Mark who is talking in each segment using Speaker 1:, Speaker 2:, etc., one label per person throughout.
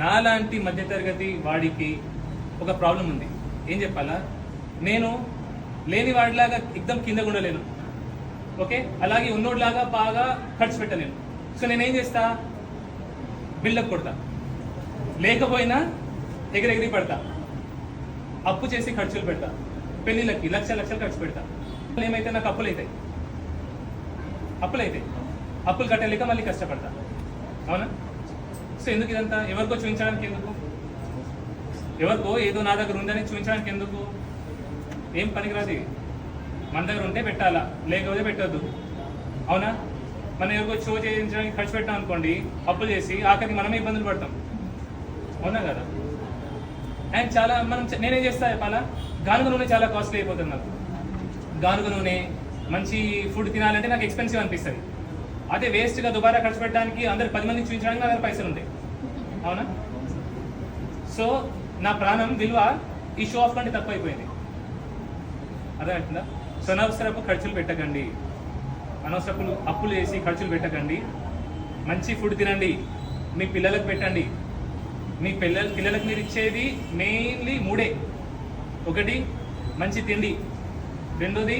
Speaker 1: నాలాంటి మధ్యతరగతి వాడికి ఒక ప్రాబ్లం ఉంది. ఏం చెప్పాలా, నేను లేని వాడిలాగా ఎక్దం కింద ఉండలేను, ఓకే, అలాగే ఉన్నోడిలాగా బాగా ఖర్చు పెట్టలేను. సో నేనేం చేస్తా, బిల్డప్ కొడతా, లేకపోయినా ఎగిరెగిరి పడతా, అప్పు చేసి ఖర్చులు పెడతా, పెళ్ళిళ్ళకి లక్షలు ఖర్చు పెడతా. ఏమైతే నాకు అప్పులు అవుతాయి, అప్పులు కట్టలేక మళ్ళీ కష్టపడతా. అవునా? సో ఎందుకు ఇదంతా? ఎవరికో చూపించడానికి ఎందుకు? ఎవరికో ఏదో నా దగ్గర ఉందని చూపించడానికి ఎందుకు? ఏం పనికిరాదు. మన దగ్గర ఉంటే పెట్టాలా, లేకపోతే పెట్టద్దు. అవునా? మనం ఎవరికో షో చేయించడానికి ఖర్చు పెట్టాం అనుకోండి, అప్పులు చేసి ఆఖరికి మనమే ఇబ్బందులు పడతాం. అవునా కదా? అండ్ చాలా నేనేం చేస్తా చెప్పాలా, గానుగ నూనె చాలా కాస్ట్లీ అయిపోతుంది నాకు. గానుగ నూనె మంచి ఫుడ్ తినాలంటే నాకు ఎక్స్పెన్సివ్ అనిపిస్తుంది. అదే వేస్ట్గా దుబారా ఖర్చు పెట్టడానికి అందరు 10 మందికి చూపించడానికి నా దగ్గర పైసలు ఉంటాయి. అవునా? సో నా ప్రాణం విలువ ఈ షో ఆఫ్ కంటే తక్కువ అయిపోయింది. అదే అంటుందా? సో అనవసరపు ఖర్చులు పెట్టకండి, అనవసరపు అప్పులు చేసి ఖర్చులు పెట్టకండి. మంచి ఫుడ్ తినండి, మీ పిల్లలకు పెట్టండి. మీ పిల్లలకు మీరు ఇచ్చేది మెయిన్లీ 3. 1 మంచి తిండి, 2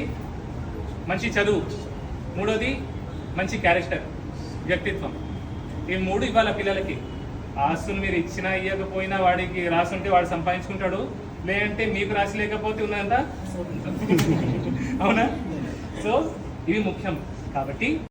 Speaker 1: మంచి చదువు, 3 మంచి క్యారెక్టర్, వ్యక్తిత్వం. ఈ 3 ఇవ్వాలి పిల్లలకి. ఆస్తులు మీరు ఇచ్చినా ఇవ్వకపోయినా వాడికి రాసుంటే వాడు సంపాదించుకుంటాడు, లేదంటే మీకు రాసి లేకపోతే ఉన్నదంతా. అవునా? సో ఇవి ముఖ్యం కాబట్టి